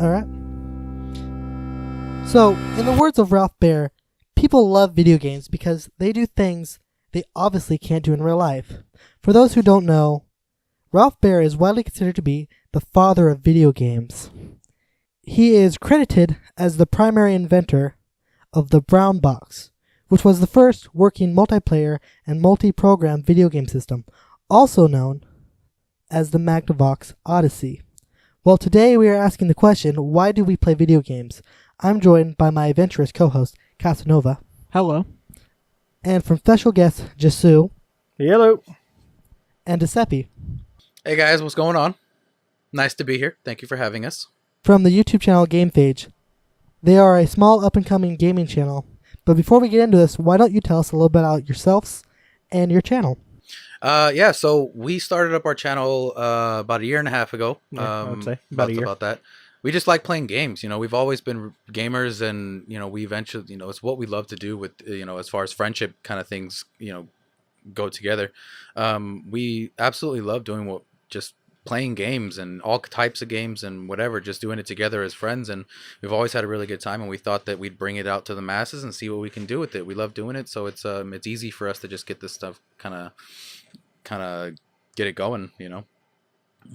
Alright. So, in the words of Ralph Baer, people love video games because they do things they obviously can't do in real life. For those who don't know, Ralph Baer is widely considered to be the father of video games. He is credited as the primary inventor of the Brown Box, which was the first working multiplayer and multi-program video game system, also known as the Magnavox Odyssey. Well, today we are asking the question, why do we play video games? I'm joined by my adventurous co-host, Casanova. Hello. And from special guest, Jesu. Hello. And Giuseppe. Hey guys, what's going on? Nice to be here. Thank you for having us. From the YouTube channel GamePhage. They are a small up-and-coming gaming channel. But before we get into this, why don't you tell us a little bit about yourselves and your channel? So we started up our channel about a year and a half ago. I would say about a year. About that. We just like playing games. We've always been gamers, and we eventually, it's what we love to do with, as far as friendship kind of things, go together. We absolutely love doing just playing games and all types of games and whatever, just doing it together as friends. And we've always had a really good time, and we thought that we'd bring it out to the masses and see what we can do with it. We love doing it, so it's easy for us to just get this stuff kind of get it going, And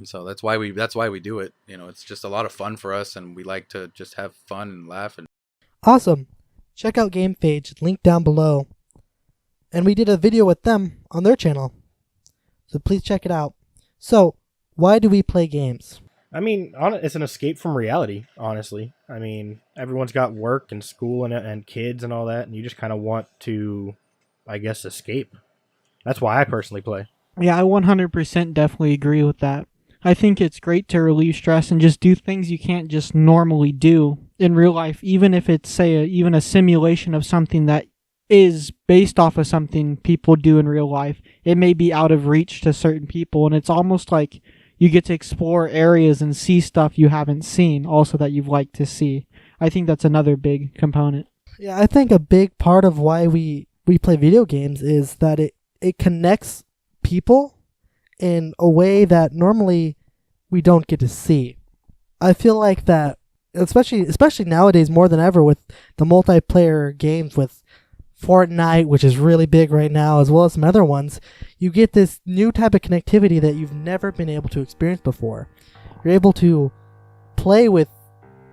so that's why we do it. It's just a lot of fun for us, and we like to just have fun and laugh. And Awesome. Check out GamePhage, link down below. And we did a video with them on their channel, so please check it out. So, why do we play games? I mean, it's an escape from reality, honestly. I mean, everyone's got work and school and kids and all that, and you just kind of want to, I guess, escape. That's why I personally play. Yeah, I 100% definitely agree with that. I think it's great to relieve stress and just do things you can't just normally do in real life, even if it's, say, even a simulation of something that is based off of something people do in real life. It may be out of reach to certain people, and it's almost like you get to explore areas and see stuff you haven't seen, also that you've liked to see. I think that's another big component. Yeah, I think a big part of why we play video games is that it connects people in a way that normally we don't get to see. I feel like that, especially nowadays more than ever with the multiplayer games with Fortnite, which is really big right now, as well as some other ones, you get this new type of connectivity that you've never been able to experience before. You're able to play with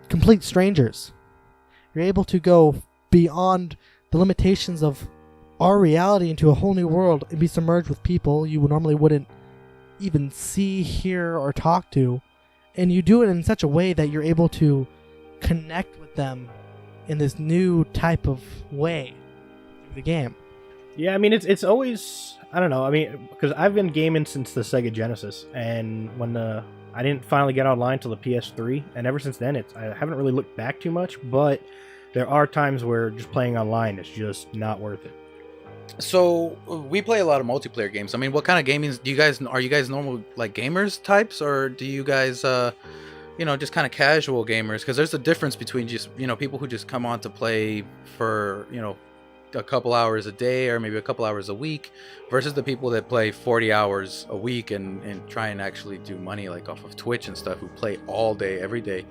complete strangers. You're able to go beyond the limitations of our reality into a whole new world and be submerged with people you normally wouldn't even see, hear, or talk to. And you do it in such a way that you're able to connect with them in this new type of way through the game. Yeah, I mean, it's always, I don't know, I mean, because I've been gaming since the Sega Genesis, and when I didn't finally get online till the PS3, and ever since then, I haven't really looked back too much, but there are times where just playing online is just not worth it. so we play a lot of multiplayer games. I mean, what kind of gaming are you guys normal like gamers types, or do you guys just kind of casual gamers? Because there's a difference between just people who just come on to play for a couple hours a day or maybe a couple hours a week, versus the people that play 40 hours a week and try and actually do money like off of Twitch and stuff, who play all day every day.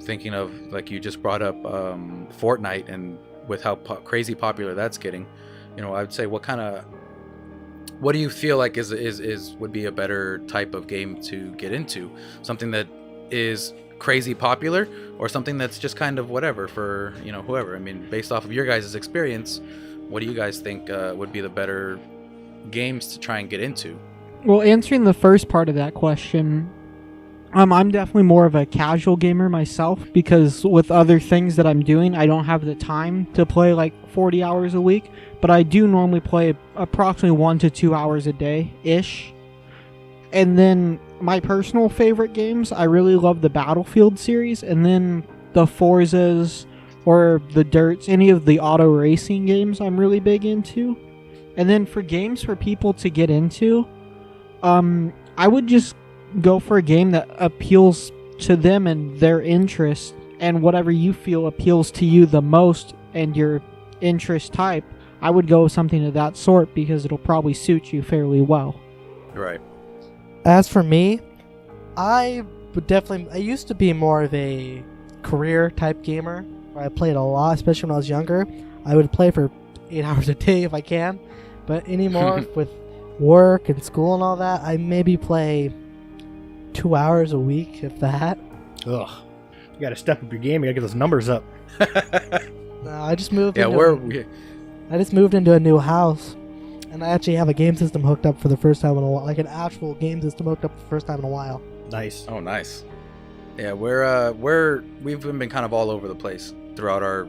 Thinking of, like you just brought up, Fortnite, and with how crazy popular that's getting, I would say what do you feel like would be a better type of game to get into? Something that is crazy popular, or something that's just kind of whatever for whoever? I mean, based off of your guys' experience, what do you guys think would be the better games to try and get into? Well, answering the first part of that question, I'm definitely more of a casual gamer myself, because with other things that I'm doing, I don't have the time to play like 40 hours a week, but I do normally play approximately 1 to 2 hours a day-ish. And then my personal favorite games, I really love the Battlefield series, and then the Forzas or the Dirts, any of the auto racing games I'm really big into. And then for games for people to get into, I would just go for a game that appeals to them and their interest, and whatever you feel appeals to you the most and your interest type. I would go with something of that sort because it'll probably suit you fairly well. Right. As for me, I but definitely, I used to be more of a career type gamer where I played a lot, especially when I was younger. I would play for 8 hours a day if I can, but anymore with work and school and all that, I maybe play 2 hours a week, if that. Ugh. You gotta step up your game. You gotta get those numbers up. I just moved. Yeah, I just moved into a new house, and I actually have a game system hooked up for the first time in a while, like an actual game system hooked up for the first time in a while. Nice. Oh, nice. Yeah, we've been kind of all over the place throughout our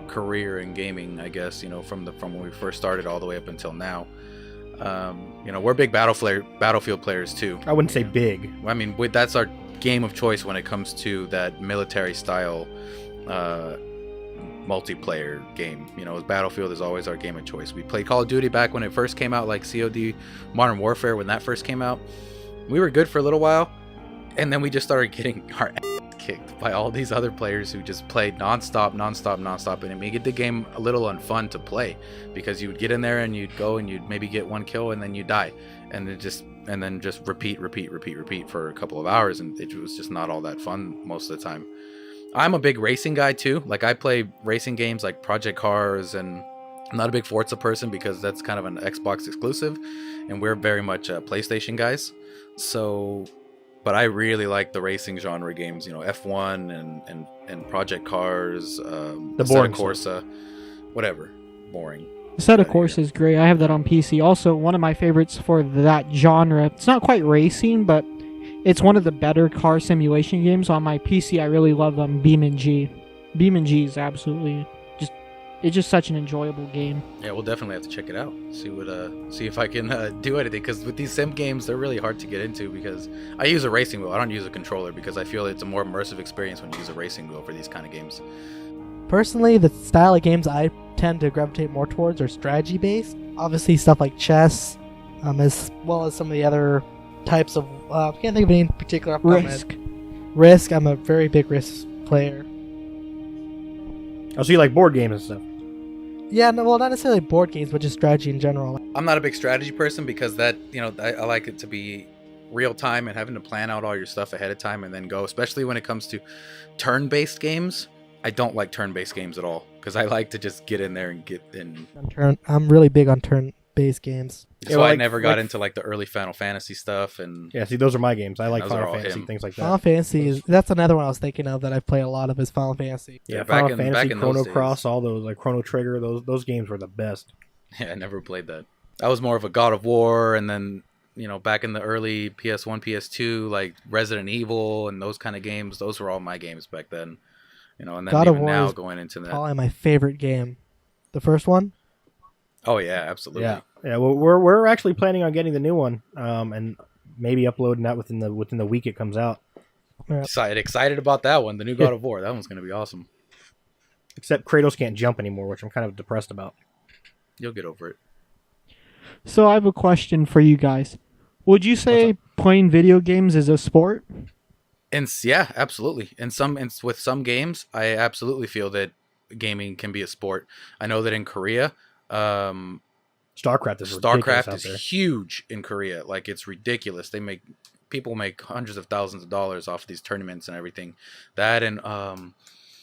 career in gaming, I guess, from when we first started all the way up until now. We're big Battlefield players too. I wouldn't say big. I mean, that's our game of choice when it comes to that military style multiplayer game. Battlefield is always our game of choice. We played Call of Duty back when it first came out, like COD Modern Warfare when that first came out. We were good for a little while, and then we just started getting our ass kicked by all these other players who just played nonstop, and it made the game a little unfun to play because you would get in there and you'd go and you'd maybe get one kill and then you die, and then just repeat for a couple of hours, and it was just not all that fun most of the time. I'm a big racing guy too. Like, I play racing games like Project Cars, and I'm not a big Forza person because that's kind of an Xbox exclusive, and we're very much PlayStation guys. So, but I really like the racing genre games, F1 and Project Cars, the boring Corsa, whatever, boring. Assetto Corsa is great. I have that on PC. Also, one of my favorites for that genre. It's not quite racing, but it's one of the better car simulation games on my PC. I really love BeamNG. BeamNG is absolutely it's just such an enjoyable game. Yeah, we'll definitely have to check it out. See if I can do anything, because with these sim games, they're really hard to get into because I use a racing wheel. I don't use a controller because I feel it's a more immersive experience when you use a racing wheel for these kind of games. Personally, the style of games I tend to gravitate more towards are strategy based. Obviously, stuff like chess, as well as some of the other types of I can't think of any particular off the top of my head. Risk. I'm a very big Risk player. Oh, so you like board games and stuff? Yeah, no, well, not necessarily board games, but just strategy in general. I'm not a big strategy person because I like it to be real time and having to plan out all your stuff ahead of time and then go, especially when it comes to turn-based games. I don't like turn-based games at all because I like to just get in there and get in. I'm really big on turn-based games. That's why I never got into like the early Final Fantasy stuff. And yeah, see, those are my games. I like Final Fantasy, things like that. Final Fantasy that's another one I was thinking of that I've played a lot of is Final Fantasy. Yeah, Final Fantasy, Chrono Cross, all those, like Chrono Trigger, those games were the best. Yeah, I never played that. I was more of a God of War, and then back in the early PS1, PS2, like Resident Evil and those kind of games. Those were all my games back then. And then God of even War now is going into that. Probably my favorite game. The first one? Oh yeah, absolutely. Yeah. Well, we're actually planning on getting the new one, and maybe uploading that within the week it comes out. Yeah. Excited about that one, the new God of War. That one's gonna be awesome. Except Kratos can't jump anymore, which I'm kind of depressed about. You'll get over it. So I have a question for you guys. Would you say playing video games is a sport? And yeah, absolutely. With some games, I absolutely feel that gaming can be a sport. I know that in Korea, StarCraft is huge in Korea. Like, it's ridiculous. People make hundreds of thousands of dollars off of these tournaments and everything. That and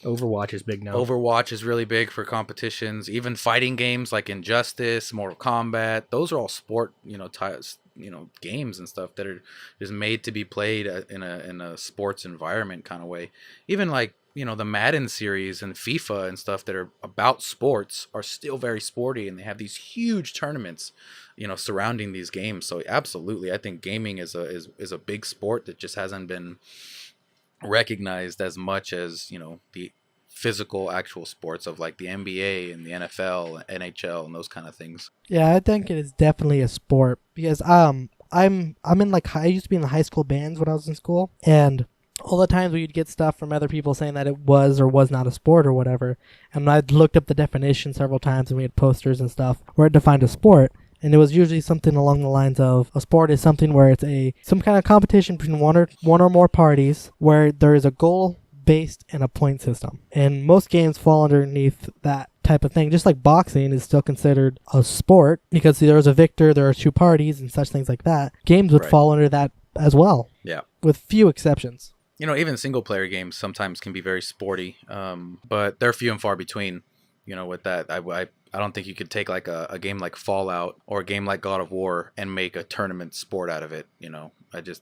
Overwatch is big now. Overwatch is really big for competitions. Even fighting games like Injustice, Mortal Kombat, those are all sport, games and stuff that are just made to be played in a sports environment kind of way. Even like, the Madden series and FIFA and stuff that are about sports are still very sporty, and they have these huge tournaments, surrounding these games. So absolutely, I think gaming is a big sport that just hasn't been recognized as much as, the physical actual sports of like the NBA and the NFL, NHL, and those kind of things. Yeah, I think it is definitely a sport because I'm in I used to be in the high school bands when I was in school, and all the times we'd get stuff from other people saying that it was or was not a sport or whatever, and I'd looked up the definition several times, and we had posters and stuff where it defined a sport, and it was usually something along the lines of a sport is something where it's some kind of competition between one or more parties where there is a goal based in a point system, and most games fall underneath that type of thing. Just like boxing is still considered a sport because there's a victor, there are two parties, and such things like that. Games would fall under that as well. Yeah, with few exceptions. you know, even single player games sometimes can be very sporty, but they're few and far between. You know, with that, I don't think you could take like a game like Fallout or a game like God of War and make a tournament sport out of it. You know,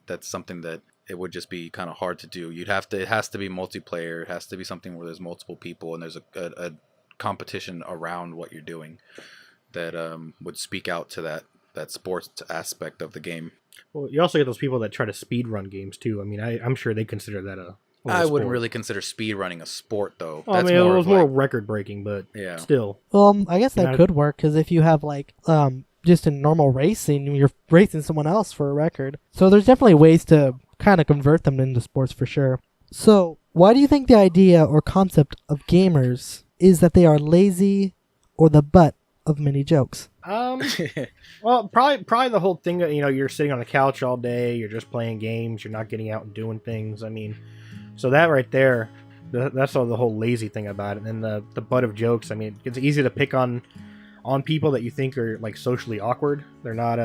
that's something that it would just be kind of hard to do. It has to be multiplayer. It has to be something where there's multiple people and there's a competition around what you're doing that would speak out to that sports aspect of the game. Well, you also get those people that try to speed run games too. I mean, I'm sure they consider that a I wouldn't sport. really consider speed running a sport though. Well, I That's mean, more it was of more like, record breaking, but yeah. still. Well, I guess that Yeah. could work because if you have like just in normal racing, you're racing someone else for a record. So there's definitely ways to kind of convert them into sports for sure. So why do you think the idea or concept of gamers is that they are lazy or the butt of many jokes? Well, probably the whole thing that, you know, you're sitting on the couch all day, you're just playing games, you're not getting out and doing things. I mean, so that right there, that's all the whole lazy thing about it. And the butt of jokes. I mean, it's easy to pick on people that you think are like socially awkward. They're not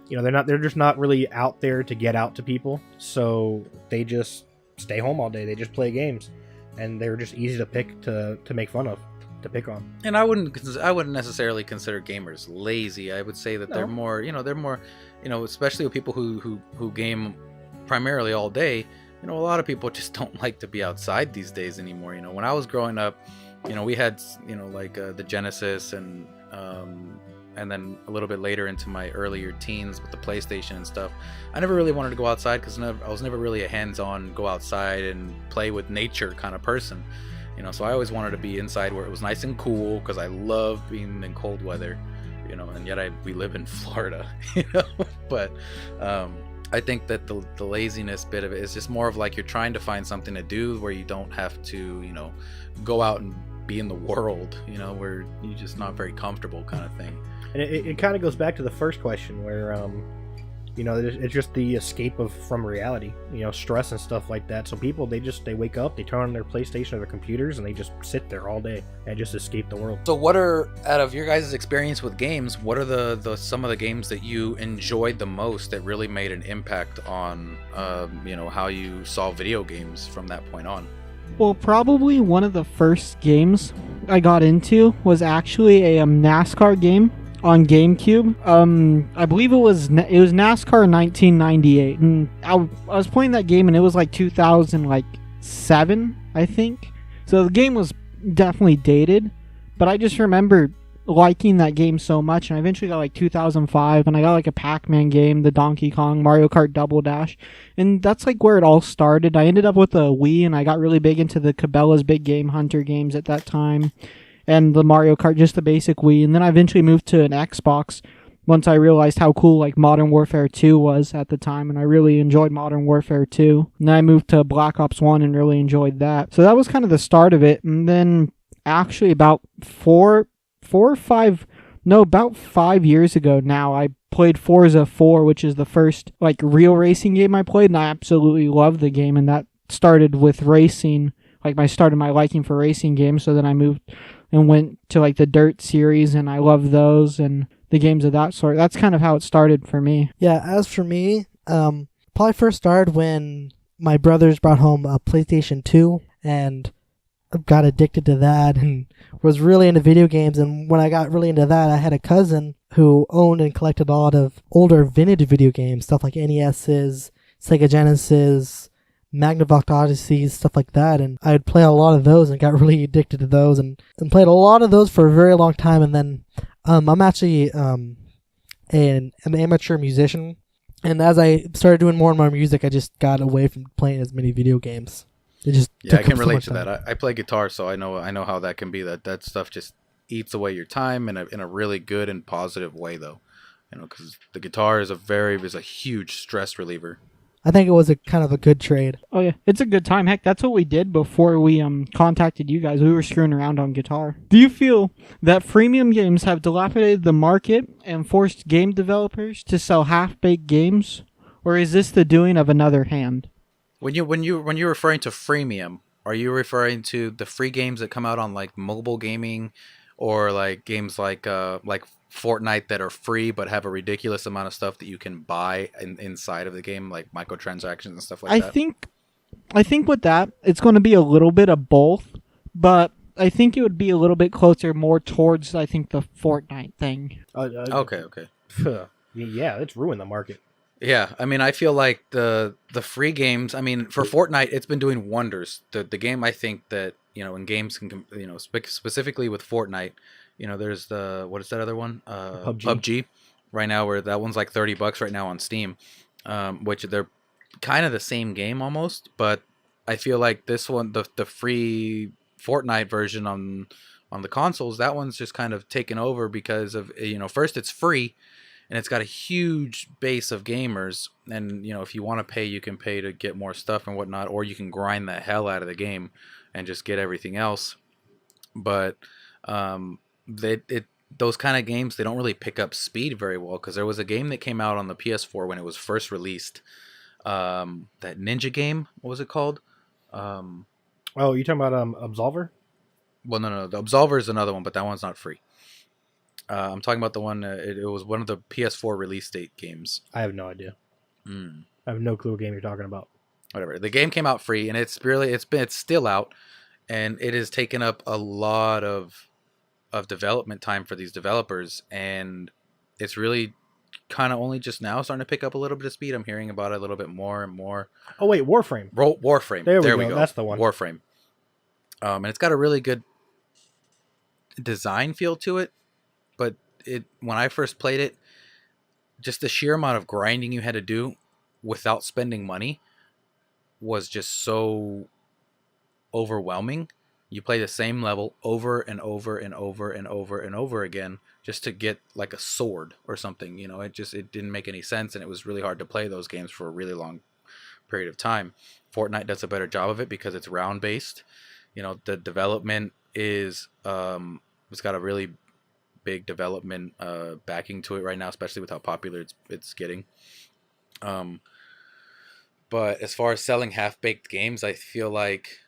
they're just not really out there to get out to people. So they just stay home all day. They just play games, and they're just easy to pick to make fun of, to pick on. And I wouldn't necessarily consider gamers lazy. I would say that they're more, especially with people who game primarily all day. You know, a lot of people just don't like to be outside these days anymore. You know, when I was growing up, you know, we had, you know, like the Genesis and then a little bit later into my earlier teens with the PlayStation and stuff. I never really wanted to go outside because I was never really a hands-on, go outside and play with nature kind of person. You know, so I always wanted to be inside where it was nice and cool because I love being in cold weather, you know, and yet we live in Florida, you know, but I think that the laziness bit of it is just more of like you're trying to find something to do where you don't have to, you know, go out and be in the world, you know, where you're just not very comfortable kind of thing. And it kind of goes back to the first question where, you know, it's just the escape from reality, you know, stress and stuff like that. So people, they wake up, they turn on their PlayStation or their computers, and they just sit there all day and just escape the world. So what are, out of your guys' experience with games, what are the some of the games that you enjoyed the most that really made an impact on, you know, how you saw video games from that point on? Well, probably one of the first games I got into was actually a NASCAR game on GameCube. I believe it was NASCAR 1998, and I was playing that game, and it was like 2007, I think. So the game was definitely dated, but I just remember liking that game so much, and I eventually got like 2005, and I got like a Pac-Man game, the Donkey Kong, Mario Kart Double Dash, and that's like where it all started. I ended up with a Wii, and I got really big into the Cabela's Big Game Hunter games at that time, and the Mario Kart, just the basic Wii, and then I eventually moved to an Xbox once I realized how cool like Modern Warfare 2 was at the time, and I really enjoyed Modern Warfare 2. And then I moved to Black Ops 1 and really enjoyed that. So that was kind of the start of it, and then actually about 5 years ago now, I played Forza 4, which is the first like real racing game I played, and I absolutely loved the game, and that started with racing, like I started my liking for racing games. So then I moved and went to like the Dirt series, and I love those and the games of that sort. That's kind of how it started for me. Yeah, as for me, probably first started when my brothers brought home a PlayStation 2, and got addicted to that and was really into video games. And when I got really into that, I had a cousin who owned and collected a lot of older vintage video games, stuff like NES's, Sega Genesis, Magnavox Odysseys, stuff like that. And I would play a lot of those and got really addicted to those and played a lot of those for a very long time. And then I'm actually an amateur musician. And as I started doing more and more music, I just got away from playing as many video games. It just I can relate to that. I play guitar, so I know how that can be. That stuff just eats away your time in a really good and positive way, though. You know, because the guitar is a huge stress reliever. I think it was a kind of a good trade. Oh yeah, it's a good time. Heck, that's what we did before we contacted you guys. We were screwing around on guitar. Do you feel that freemium games have dilapidated the market and forced game developers to sell half-baked games, or is this the doing of another hand? When you're referring to freemium, are you referring to the free games that come out on like mobile gaming, or like games like Fortnite that are free but have a ridiculous amount of stuff that you can buy inside of the game, like microtransactions and stuff like that? I think I think with that, it's going to be a little bit of both, but I think it would be a little bit closer more towards, I think, the Fortnite thing. Okay. Yeah, it's ruined the market. Yeah, I mean, I feel like the free games. I mean, for Fortnite, it's been doing wonders. The game, I think that in games can specifically with Fortnite, there's the what is that other one? PUBG. Right now, where that one's like $30 right now on Steam, which they're kind of the same game almost, but I feel like this one, the free Fortnite version on the consoles, that one's just kind of taken over because of first it's free and it's got a huge base of gamers, and if you want to pay, you can pay to get more stuff and whatnot, or you can grind the hell out of the game and just get everything else. But those kind of games, they don't really pick up speed very well, because there was a game that came out on the PS4 when it was first released, that ninja game, what was it called? Oh, you talking about Absolver? Well, no, the Absolver is another one, but that one's not free. I'm talking about the one. It was one of the PS4 release date games. I have no idea. I have no clue what game you're talking about. Whatever. The game came out free, and it's still out, and it has taken up a lot of development time for these developers, and it's really kind of only just now starting to pick up a little bit of speed. I'm hearing about it a little bit more and more. Oh wait, Warframe. Warframe. There we go. That's the one. Warframe. And it's got a really good design feel to it, but when I first played it, just the sheer amount of grinding you had to do without spending money was just so overwhelming. You play the same level over and over and over and over and over again just to get like a sword or something. It didn't make any sense, and it was really hard to play those games for a really long period of time. Fortnite does a better job of it because it's round based. The development is it's got a really big development backing to it right now, especially with how popular it's getting. But as far as selling half-baked games, I feel like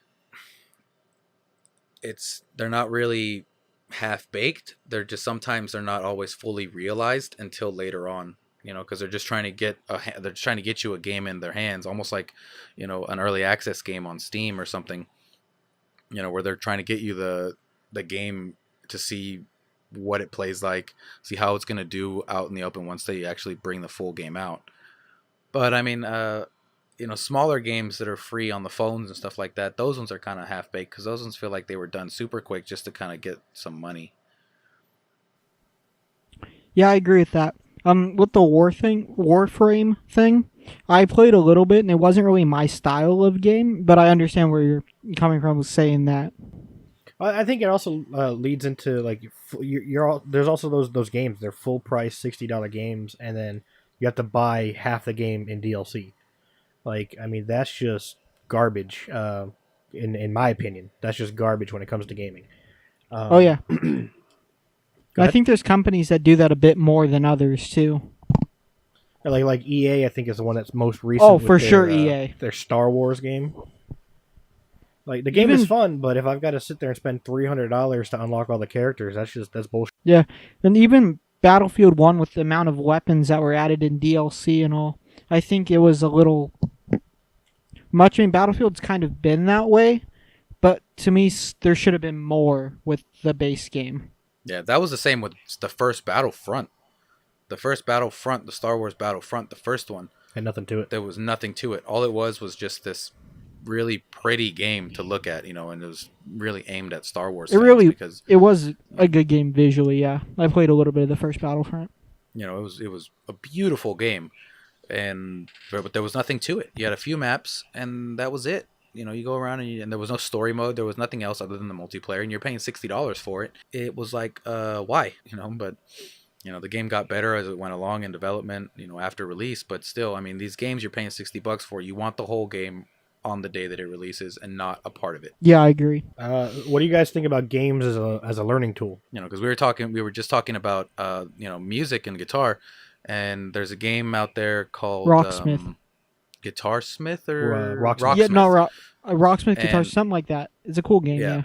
they're not really half-baked. They're just, sometimes they're not always fully realized until later on, because they're just trying to get you a game in their hands, almost like an early access game on Steam or something, where they're trying to get you the game to see what it plays like, see how it's going to do out in the open once they actually bring the full game out. But I mean, smaller games that are free on the phones and stuff like that, those ones are kind of half-baked, because those ones feel like they were done super quick just to kind of get some money. Yeah, I agree with that. With the Warframe thing, I played a little bit, and it wasn't really my style of game, but I understand where you're coming from with saying that. I think it also leads into like there's also those games. They're full price $60 games, and then you have to buy half the game in DLC. Like, I mean, that's just garbage. In my opinion, that's just garbage when it comes to gaming. Oh yeah, I think there's companies that do that a bit more than others too. Like EA, I think is the one that's most recent. Oh, for sure, EA. Their Star Wars game. Like, the game is fun, but if I've got to sit there and spend $300 to unlock all the characters, that's bullshit. Yeah, and even Battlefield 1 with the amount of weapons that were added in DLC and all, I think it was a little much. I mean, Battlefield's kind of been that way, but to me, there should have been more with the base game. Yeah, that was the same with the first Battlefront. The first Battlefront, the Star Wars Battlefront, the first one. Had nothing to it. There was nothing to it. All it was just this really pretty game to look at, and it was really aimed at Star Wars fans, because it was a good game visually. Yeah, I played a little bit of the first Battlefront. It was a beautiful game, but there was nothing to it. You had a few maps, and that was it. You go around and there was no story mode. There was nothing else other than the multiplayer, and you're paying $60 for it. It was like, why? But the game got better as it went along in development, after release. But still, I mean, these games you're paying $60 for, you want the whole game on the day that it releases and not a part of it. Yeah, I agree. What do you guys think about games as a learning tool? Because we were just talking about music and guitar, and there's a game out there called Rocksmith. Guitarsmith or Rocksmith. Yeah, no, Rocksmith Guitar, something like that. It's a cool game. Yeah.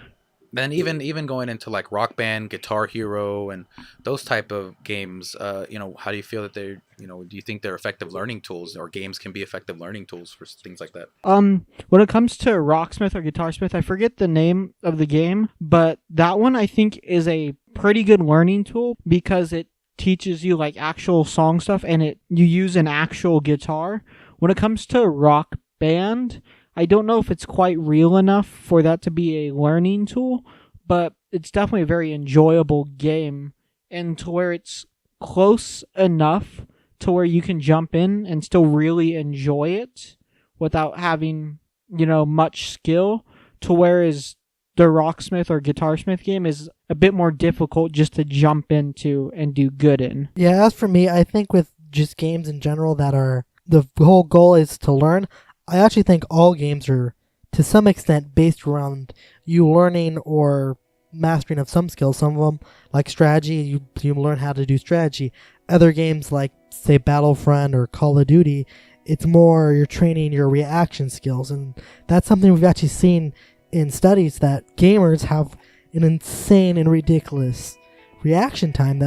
Then even going into like Rock Band, Guitar Hero, and those type of games, how do you feel that they're, do you think they're effective learning tools, or games can be effective learning tools for things like that? When it comes to Rocksmith or Guitarsmith, I forget the name of the game, but that one I think is a pretty good learning tool because it teaches you like actual song stuff and you use an actual guitar. When it comes to Rock Band, I don't know if it's quite real enough for that to be a learning tool, but it's definitely a very enjoyable game, and to where it's close enough to where you can jump in and still really enjoy it without having, much skill, to whereas the Rocksmith or Guitarsmith game is a bit more difficult just to jump into and do good in. Yeah, as for me, I think with just games in general that are, the whole goal is to learn, I actually think all games are, to some extent, based around you learning or mastering of some skills. Some of them, like strategy, you learn how to do strategy. Other games, like, say, Battlefront or Call of Duty, it's more you're training your reaction skills. And that's something we've actually seen in studies, that gamers have an insane and ridiculous reaction time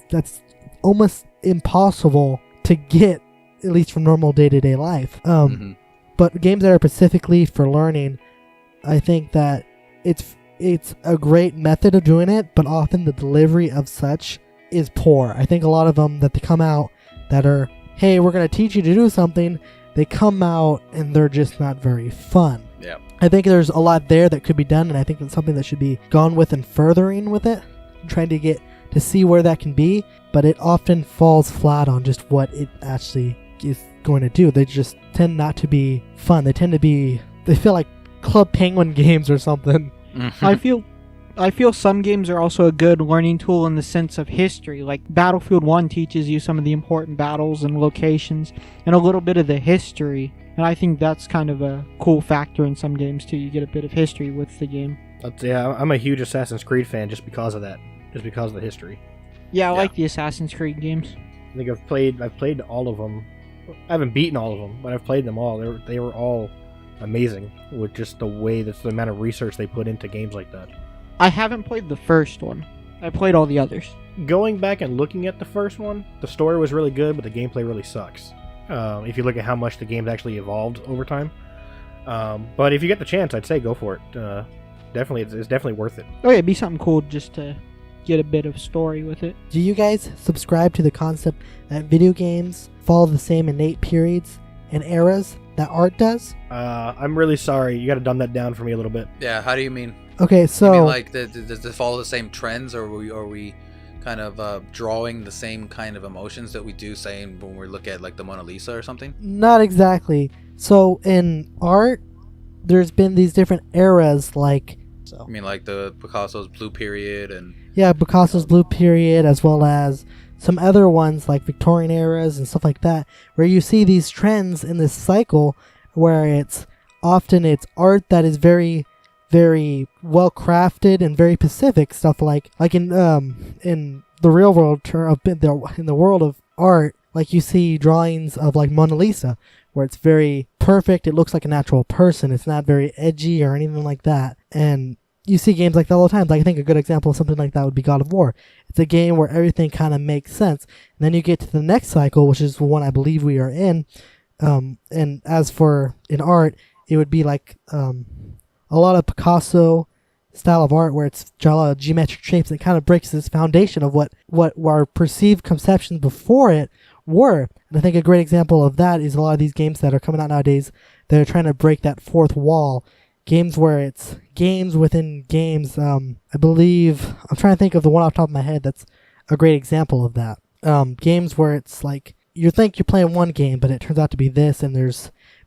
that's almost impossible to get, at least from normal day-to-day life. But games that are specifically for learning, I think that it's a great method of doing it, but often the delivery of such is poor. I think a lot of them that they come out that are, hey, we're going to teach you to do something, they come out and they're just not very fun. Yeah. I think there's a lot there that could be done, and I think it's something that should be gone with and furthering with it, trying to get to see where that can be, but it often falls flat on just what it actually is going to do. They just tend not to be fun. They feel like Club Penguin games or something. I feel some games are also a good learning tool in the sense of history. Like Battlefield 1 teaches you some of the important battles and locations and a little bit of the history. And I think that's kind of a cool factor in some games too. You get a bit of history with the game. Yeah, I'm a huge Assassin's Creed fan just because of that. Just because of the history. Yeah, I like the Assassin's Creed games. I think I've played all of them. I haven't beaten all of them, but I've played them all. They were all amazing with just the amount of research they put into games like that. I haven't played the first one. I played all the others. Going back and looking at the first one, the story was really good, but the gameplay really sucks. If you look at how much the game's actually evolved over time. But if you get the chance, I'd say go for it. Definitely, it's definitely worth it. Oh yeah, it'd be something cool just to get a bit of story with it. Do you guys subscribe to the concept that video games follow the same innate periods and eras that art does? I'm really sorry. You got to dumb that down for me a little bit. Yeah, how do you mean? Okay, so... You mean like, does it follow the same trends, or are we kind of drawing the same kind of emotions that we do, saying when we look at like the Mona Lisa or something? Not exactly. So in art, there's been these different eras, like... I mean like the Picasso's Blue Period and... Yeah, Picasso's Blue Period, as well as some other ones like Victorian eras and stuff like that, where you see these trends in this cycle where it's art that is very, very well crafted and very specific stuff, like in the real world, in the world of art, like you see drawings of like Mona Lisa, where it's very perfect, it looks like a natural person, it's not very edgy or anything like that. And you see games like that all the time. Like, I think a good example of something like that would be God of War. It's a game where everything kind of makes sense. And then you get to the next cycle, which is the one I believe we are in. And as for in art, it would be like a lot of Picasso style of art where it's a lot of geometric shapes and kind of breaks this foundation of what our perceived conceptions before it were. And I think a great example of that is a lot of these games that are coming out nowadays that are trying to break that fourth wall. Games where it's games within games. I believe, I'm trying to think of the one off the top of my head that's a great example of that. Games where it's like, you think you're playing one game, but it turns out to be this, and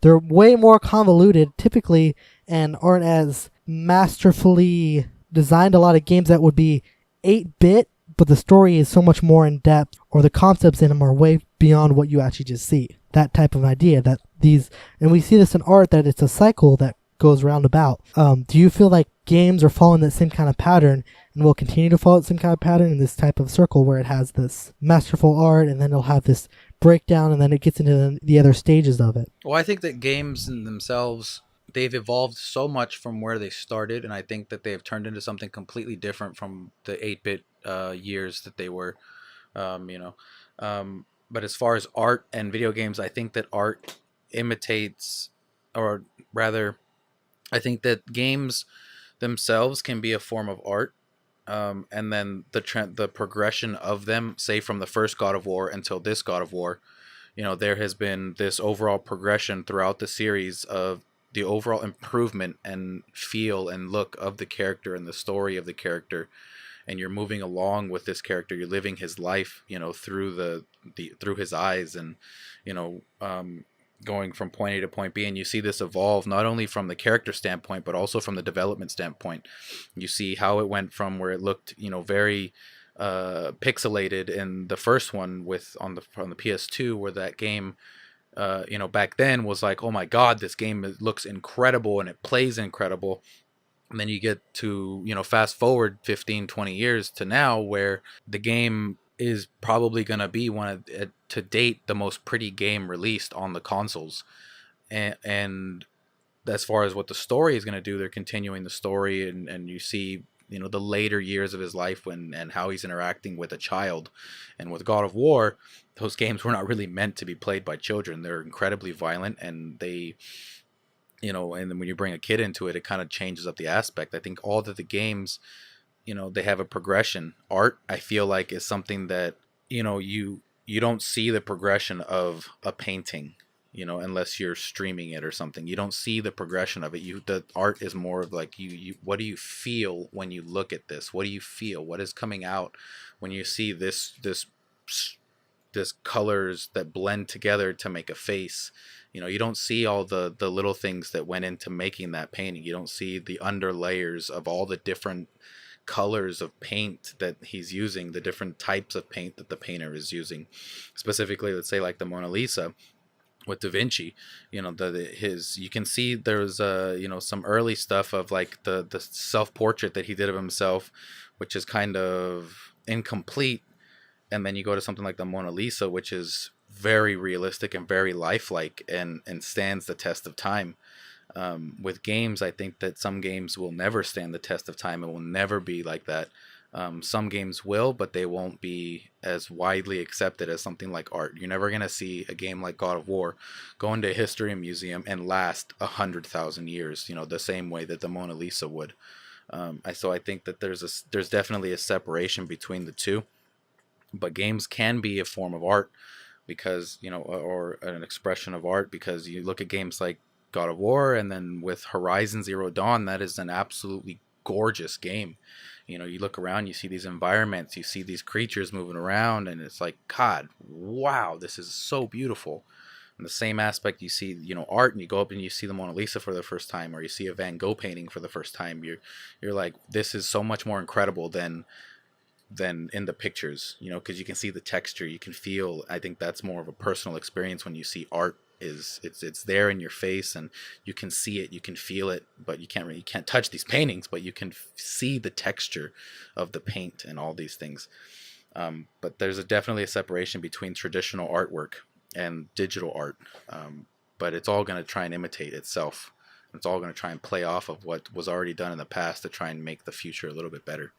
they're way more convoluted, typically, and aren't as masterfully designed. A lot of games that would be 8-bit, but the story is so much more in depth, or the concepts in them are way beyond what you actually just see. That type of idea, and we see this in art, that it's a cycle that goes roundabout. Do you feel like games are following that same kind of pattern and will continue to follow the same kind of pattern in this type of circle where it has this masterful art and then it'll have this breakdown and then it gets into the other stages of it? Well, I think that games in themselves, they've evolved so much from where they started, and I think that they have turned into something completely different from the 8-bit years that they were. You know, but as far as art and video games, I think that art imitates, or rather, I think that games themselves can be a form of art. And then the progression of them, say from the first God of War until this God of War, you know, there has been this overall progression throughout the series of the overall improvement and feel and look of the character and the story of the character, and you're moving along with this character, you're living his life, you know, through the through his eyes, and you know, going from point A to point B, and you see this evolve not only from the character standpoint but also from the development standpoint. You see how it went from where it looked, you know, very pixelated in the first one with on the PS2, where that game, you know, back then was like, oh my god, this game looks incredible and it plays incredible. And then you get to, you know, fast forward 15, 20 years to now, where the game is probably going to be one of, to date, the most pretty game released on the consoles. And as far as what the story is going to do, they're continuing the story, and you see, you know, the later years of his life and how he's interacting with a child. And with God of War, those games were not really meant to be played by children. They're incredibly violent, and they, you know, and then when you bring a kid into it, it kind of changes up the aspect. I think all of the games, you know, they have a progression. Art, I feel like, is something that, you know, you don't see the progression of a painting, you know, unless you're streaming it or something. You don't see the progression of it. The art is more of like, you what do you feel when you look at this? What do you feel? What is coming out when you see this colors that blend together to make a face? You know, you don't see all the little things that went into making that painting. You don't see the under layers of all the different colors of paint that he's using, the different types of paint that the painter is using. Specifically, let's say like the Mona Lisa with Da Vinci, you know, you can see there's you know, some early stuff of like the self-portrait that he did of himself, which is kind of incomplete. And then you go to something like the Mona Lisa, which is very realistic and very lifelike, and stands the test of time. With games, I think that some games will never stand the test of time. It will never be like that. Some games will, but they won't be as widely accepted as something like art. You're never going to see a game like God of War go into a history museum and last 100,000 years, you know, the same way that the Mona Lisa would. So I think that there's definitely a separation between the two. But games can be a form of art, because, you know, or an expression of art, because you look at games like God of War, and then with Horizon Zero Dawn, that is an absolutely gorgeous game. You know, you look around, you see these environments, you see these creatures moving around, and it's like, God, wow, this is so beautiful. In the same aspect, you see, you know, art, and you go up and you see the Mona Lisa for the first time, or you see a Van Gogh painting for the first time. You're like, this is so much more incredible than in the pictures, you know, because you can see the texture, you can feel. I think that's more of a personal experience when you see art. It's there in your face, and you can see it, you can feel it, but you can't touch these paintings, but you can see the texture of the paint and all these things. But there's definitely a separation between traditional artwork and digital art. But it's all going to try and imitate itself. It's all going to try and play off of what was already done in the past to try and make the future a little bit better.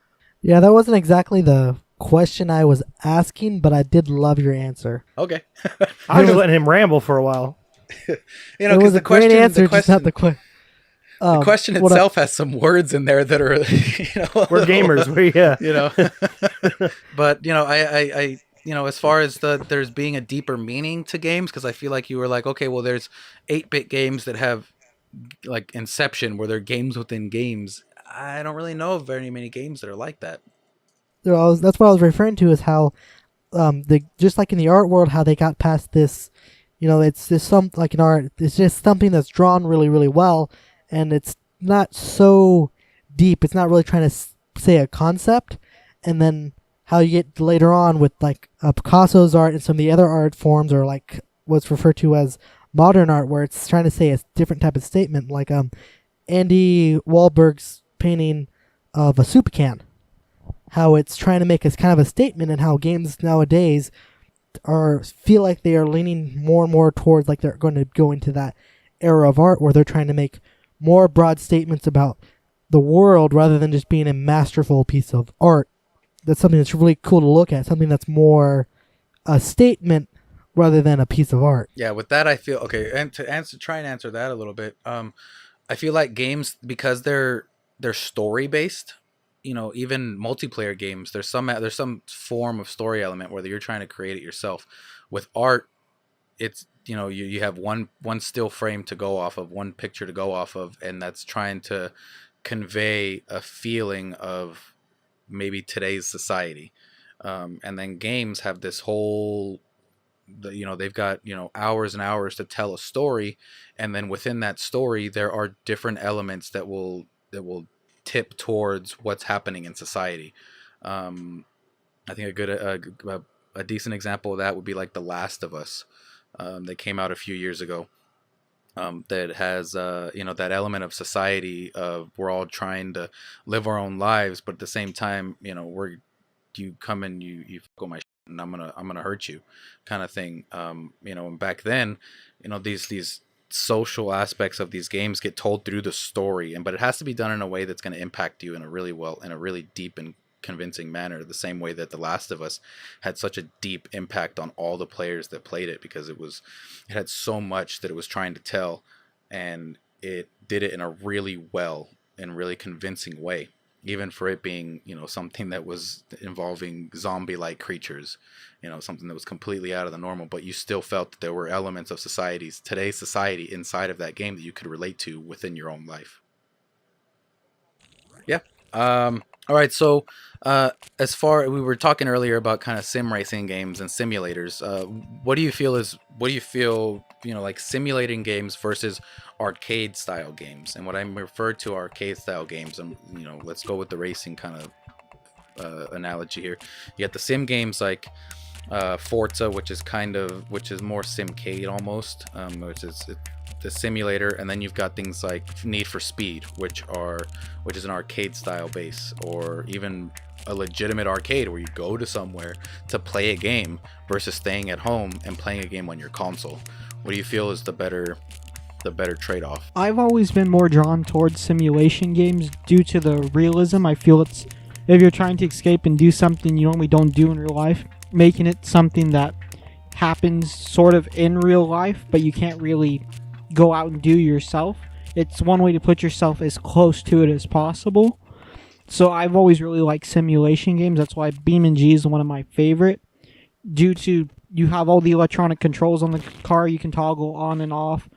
Yeah, that wasn't exactly the question I was asking, but I did love your answer. Okay. I was letting him ramble for a while. You know, it was a great answer, just not the question. The question itself has some words in there that are, you know, we're gamers. Yeah. You know, but you know, I you know, as far as there's being a deeper meaning to games, because I feel like you were like, okay, well, there's 8-bit games that have like Inception, where they're games within games. I don't really know of very many games that are like that. That's what I was referring to, is how, just like in the art world, how they got past this, you know, it's just like in art, it's just something that's drawn really, really well, and it's not so deep. It's not really trying to say a concept, and then how you get later on with like Picasso's art and some of the other art forms, or like what's referred to as modern art, where it's trying to say a different type of statement, like Andy Wahlberg's painting of a soup can, how it's trying to make as kind of a statement, and how games nowadays feel like they are leaning more and more towards like they're going to go into that era of art where they're trying to make more broad statements about the world rather than just being a masterful piece of art. That's something that's really cool to look at, something that's more a statement rather than a piece of art. Yeah, with that I feel okay, and to try and answer that a little bit, I feel like games, because they're story based, even multiplayer games, there's some form of story element, whether you're trying to create it yourself. With art, it's you have one still frame to go off of, one picture to go off of, and that's trying to convey a feeling of maybe today's society. And then games have this whole, they've got hours and hours to tell a story, and then within that story there are different elements that will tip towards what's happening in society. I think a decent example of that would be like The Last of Us, that came out a few years ago, that has that element of society of we're all trying to live our own lives, but at the same time, you come and you fuck with my shit, and I'm gonna hurt you, kind of thing. And back then, these social aspects of these games get told through the story, but it has to be done in a way that's going to impact you in a really deep and convincing manner, the same way that The Last of Us had such a deep impact on all the players that played it, because it had so much that it was trying to tell, and it did it in a really well and really convincing way, even for it being something that was involving zombie-like creatures, something that was completely out of the normal, but you still felt that there were elements of today's society inside of that game that you could relate to within your own life. Yeah. All right, so as far, we were talking earlier about kind of sim racing games and simulators. What do you feel like simulating games versus arcade style games? And what I refer to arcade style games, and let's go with the racing kind of analogy here. You got the sim games like Forza, which is more simcade almost, which is the simulator, and then you've got things like Need for Speed, which is an arcade style base, or even a legitimate arcade where you go to somewhere to play a game versus staying at home and playing a game on your console. What do you feel is the better trade-off? I've always been more drawn towards simulation games due to the realism. I feel it's, if you're trying to escape and do something you normally don't do in real life, making it something that happens sort of in real life, but you can't really go out and do yourself. It's one way to put yourself as close to it as possible. So I've always really liked simulation games. That's why BeamNG is one of my favorite, due to you have all the electronic controls on the car. You can toggle on and off.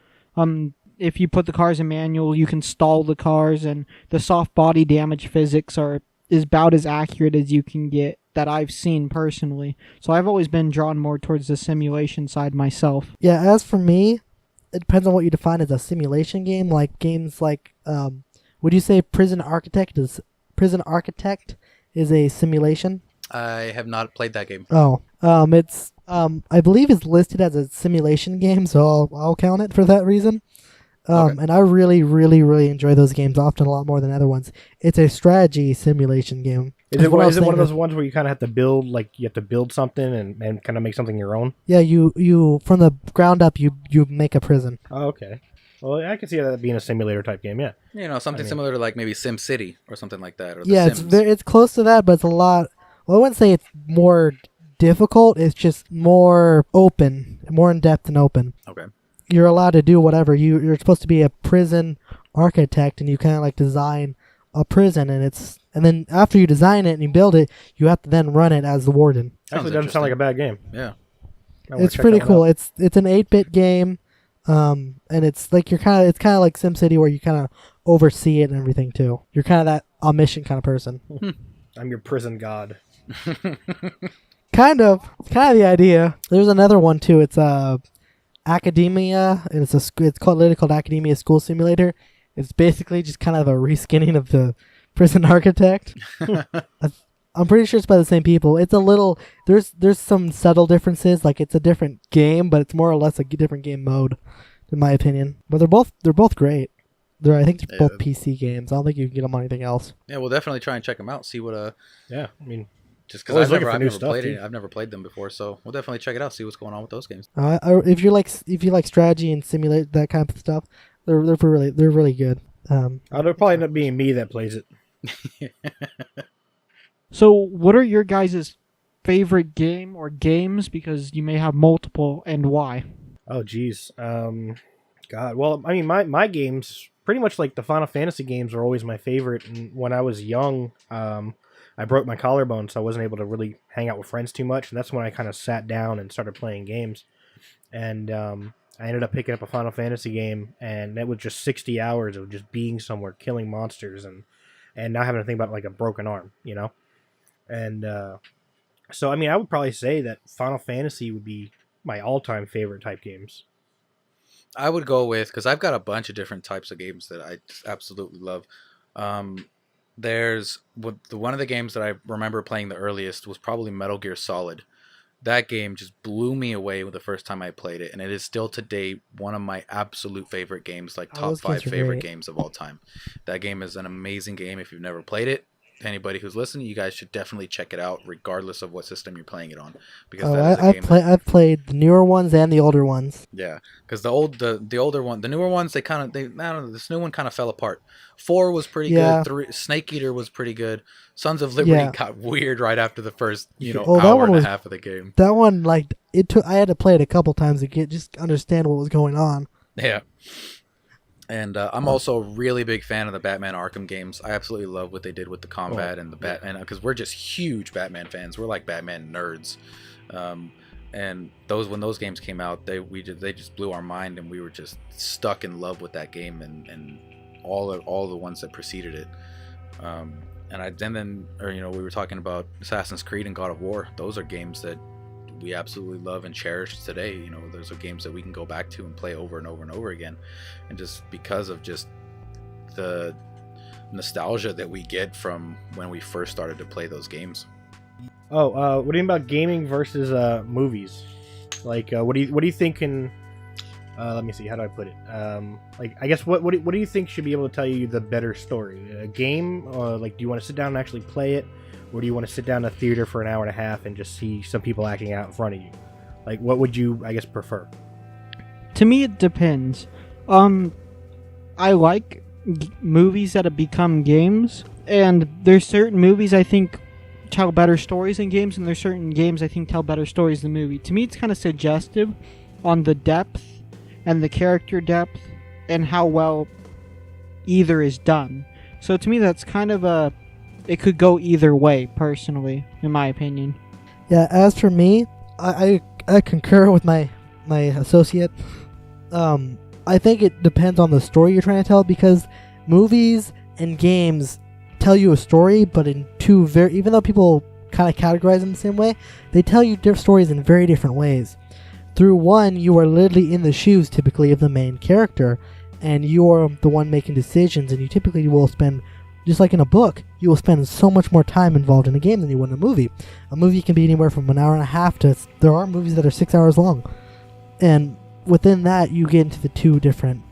If you put the cars in manual, you can stall the cars, and the soft body damage physics is about as accurate as you can get, that I've seen personally. So I've always been drawn more towards the simulation side myself. Yeah, as for me, it depends on what you define as a simulation game. Like games like, would you say Prison Architect is a simulation? I have not played that game. Oh, it's I believe it's listed as a simulation game, so I'll count it for that reason. Okay. And I really, really, really enjoy those games, often a lot more than other ones. It's a strategy simulation game. Is it one of those ones where you kind of have to build, like you have to build something and kind of make something your own? Yeah, you from the ground up, you make a prison. Oh, okay. Well, I can see that being a simulator type game, yeah. Something similar to like maybe Sim City or something like that. Or Yeah, Sims. it's close to that, but it's a lot. Well, I wouldn't say it's more difficult. It's just more open, more in depth and open. Okay. You're allowed to do whatever. You're supposed to be a prison architect, and you kind of like design a prison, and then after you design it and you build it, you have to then run it as the warden. Actually, doesn't sound like a bad game. Yeah. It's pretty cool. It's an 8-bit game, and it's like it's kind of like SimCity, where you kind of oversee it and everything too. You're kind of that omniscient kind of person. I'm your prison god. Kind of. It's kind of the idea. There's another one too. It's Academia, and it's literally called Academia School Simulator. It's basically just kind of a reskinning of the Prison Architect. I'm pretty sure it's by the same people. It's a little, there's some subtle differences. Like it's a different game, but it's more or less a different game mode, in my opinion. But they're both great. I think they're both PC games. I don't think you can get them on anything else. Yeah, we'll definitely try and check them out. See what Yeah, I mean, just because I've never played them before, so we'll definitely check it out. See what's going on with those games. If you like strategy and simulate that kind of stuff, they're really good. It'll probably end up being me that plays it. So, what are your guys' favorite game or games? Because you may have multiple, and why? Oh, geez. God. Well, I mean, my games, pretty much like the Final Fantasy games, are always my favorite. And when I was young, I broke my collarbone, so I wasn't able to really hang out with friends too much. And that's when I kind of sat down and started playing games. And I ended up picking up a Final Fantasy game, and that was just 60 hours of just being somewhere, killing monsters, and not having to think about like a broken arm, you know? And so, I mean, I would probably say that Final Fantasy would be my all-time favorite type games. I would go with, because I've got a bunch of different types of games that I just absolutely love. There's one of the games that I remember playing the earliest was probably Metal Gear Solid. That game just blew me away the first time I played it, and it is still today one of my absolute favorite games, like top 5 favorite games of all time. That game is an amazing game. If you've never played it, anybody who's listening, you guys should definitely check it out, regardless of what system you're playing it on. Because I've played the newer ones and the older ones. Yeah, because the older one, the newer ones, I don't know, this new one kind of fell apart. 4 was pretty good. Snake Eater was pretty good. Sons of Liberty got weird right after the first hour and a half of the game. That one, like, I had to play it a couple times to just understand what was going on. Yeah. And I'm also a really big fan of the Batman Arkham games. I absolutely love what they did with the combat and the Batman, because we're just huge Batman fans. We're like Batman nerds. And when those games came out, they just blew our mind, and we were just stuck in love with that game and all the ones that preceded it. We were talking about Assassin's Creed and God of War. Those are games that we absolutely love and cherish today. Those are games that we can go back to and play over and over and over again, and just because of just the nostalgia that we get from when we first started to play those games. What do you mean about gaming versus movies? Like, what do you think can? Let me see. How do I put it? I guess what do you think should be able to tell you the better story? A game, like, do you want to sit down and actually play it? Or do you want to sit down in a theater for an hour and a half and just see some people acting out in front of you? Like, what would you, I guess, prefer? To me, it depends. I like movies that have become games, and there's certain movies I think tell better stories than games, and there's certain games I think tell better stories than movie. To me, it's kind of suggestive on the depth and the character depth and how well either is done. So to me, that's kind of it could go either way, personally, in my opinion. Yeah, as for me, I concur with my associate. I think it depends on the story you're trying to tell, because movies and games tell you a story, but in two even though people kind of categorize them the same way, they tell you different stories in very different ways. Through one, you are literally in the shoes, typically, of the main character, and you are the one making decisions, and you typically will spend, just like in a book, you will spend so much more time involved in a game than you would in a movie. A movie can be anywhere from an hour and a half to, there are movies that are 6 hours long. And within that, you get into the two different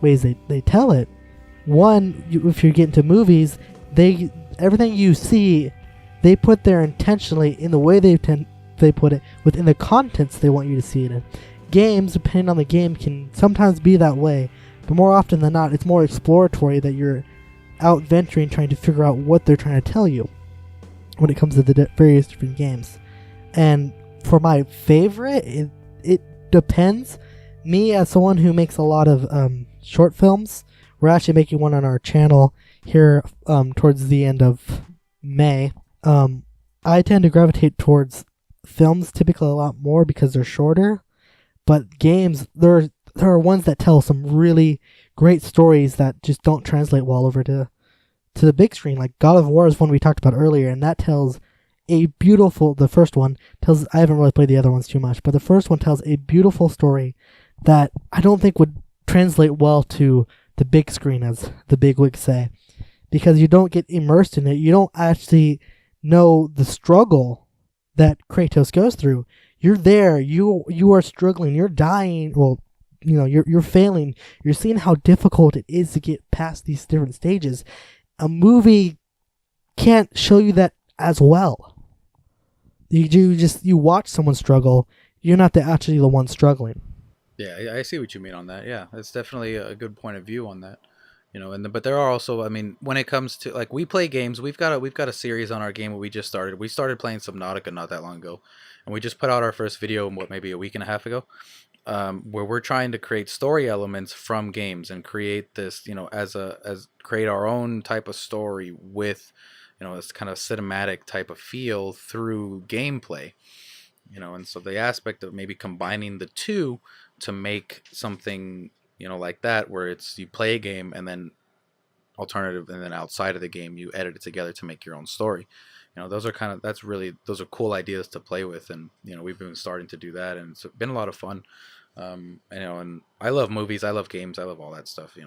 ways they tell it. One, if you get into movies, everything you see, they put there intentionally in the way they put it, within the contents they want you to see it in. Games, depending on the game, can sometimes be that way, but more often than not, it's more exploratory, that you're out venturing, trying to figure out what they're trying to tell you when it comes to the various different games. And for my favorite, it depends. Me, as someone who makes a lot of short films, we're actually making one on our channel here towards the end of May. I tend to gravitate towards films typically a lot more because they're shorter, but games, there are ones that tell some really great stories that just don't translate well over to the big screen. Like God of War is one we talked about earlier, and that tells the first one tells, I haven't really played the other ones too much, but the first one tells a beautiful story that I don't think would translate well to the big screen, as the bigwigs say, because you don't get immersed in it. You don't actually know the struggle that Kratos goes through. You're there, you are struggling, you're dying, well, you're failing, you're seeing how difficult it is to get past these different stages. A movie can't show you that as well. You watch someone struggle, you're not actually the one struggling. Yeah, I see what you mean on that. Yeah, that's definitely a good point of view on that. But there are also, I mean, when it comes to like we play games, we've got a series on our game where we just started. We started playing Subnautica not that long ago, and we just put out our first video maybe a week and a half ago, where we're trying to create story elements from games and create this, create our own type of story with, this kind of cinematic type of feel through gameplay, and so the aspect of maybe combining the two to make something, like that, where it's you play a game and then alternative, and then outside of the game you edit it together to make your own story. Those are cool ideas to play with, and we've been starting to do that, and it's been a lot of fun. And I love movies, I love games, I love all that stuff.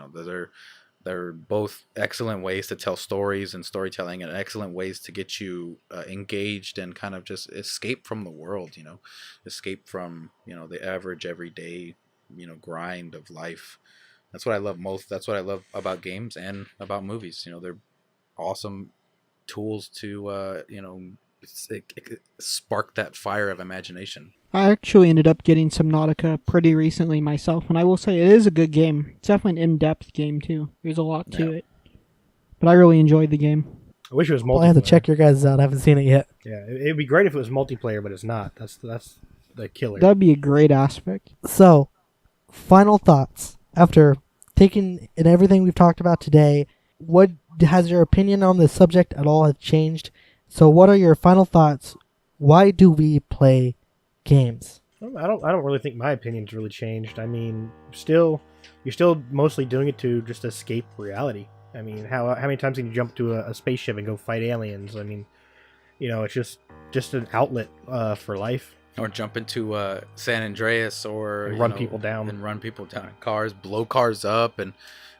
They're both excellent ways to tell stories and storytelling, and excellent ways to get you engaged and kind of just escape from the world, escape from the average everyday grind of life. That's what I love most. That's what I love about games and about movies. They're awesome tools to spark that fire of imagination. I actually ended up getting Subnautica pretty recently myself, and I will say it is a good game. It's definitely an in-depth game too. There's a lot to it, but I really enjoyed the game. I wish it was multiplayer. Well, I have to check your guys out. I haven't seen it yet. Yeah, it'd be great if it was multiplayer, but it's not. That's the killer. That'd be a great aspect. So, final thoughts after taking in everything we've talked about today. What has your opinion on this subject at all have changed? So, what are your final thoughts? Why do we play games? I don't really think my opinion's really changed. I mean, you're still mostly doing it to just escape reality. I mean, how many times can you jump to a spaceship and go fight aliens? I mean, it's just an outlet for life. Or jump into San Andreas, or and run people down in cars, blow cars up, and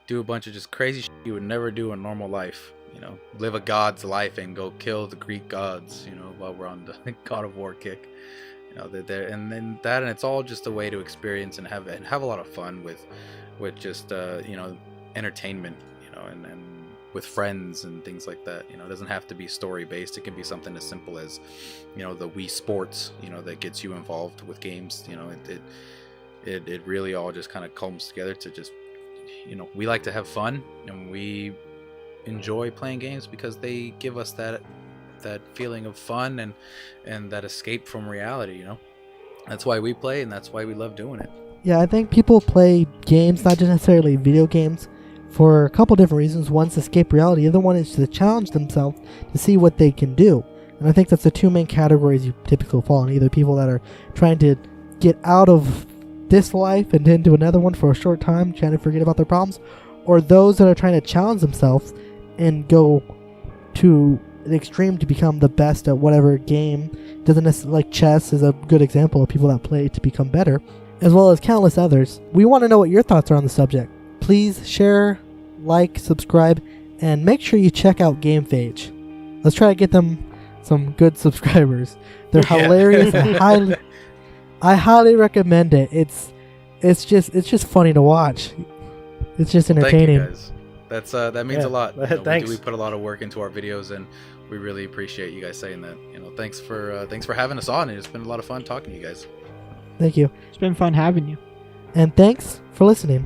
do a bunch of just crazy shit you would never do in normal life. Live a god's life and go kill the Greek gods. While we're on the God of War kick. And then that, and it's all just a way to experience and have a lot of fun with just entertainment. And with friends and things like that. It doesn't have to be story based. It can be something as simple as, the Wii Sports, that gets you involved with games. It really all just kind of comes together to just, we like to have fun, and we enjoy playing games because they give us that feeling of fun and that escape from reality. That's why we play, and that's why we love doing it. Yeah, I think people play games, not just necessarily video games, for a couple different reasons. One's to escape reality. The other one is to challenge themselves to see what they can do. And I think that's the two main categories you typically fall in. Either people that are trying to get out of this life and into another one for a short time, trying to forget about their problems, or those that are trying to challenge themselves and go to an extreme to become the best at whatever game. Doesn't necessarily, like chess is a good example of people that play to become better, as well as countless others. We want to know what your thoughts are on the subject. Please share, like, subscribe, and make sure you check out GamePhage. Let's try to get them some good subscribers. They're hilarious. And I highly recommend it. It's just funny to watch. It's just entertaining. Thank you guys. That means a lot. Thanks. We put a lot of work into our videos, and we really appreciate you guys saying that. Thanks for having us on. It's been a lot of fun talking to you guys. Thank you. It's been fun having you. And thanks for listening.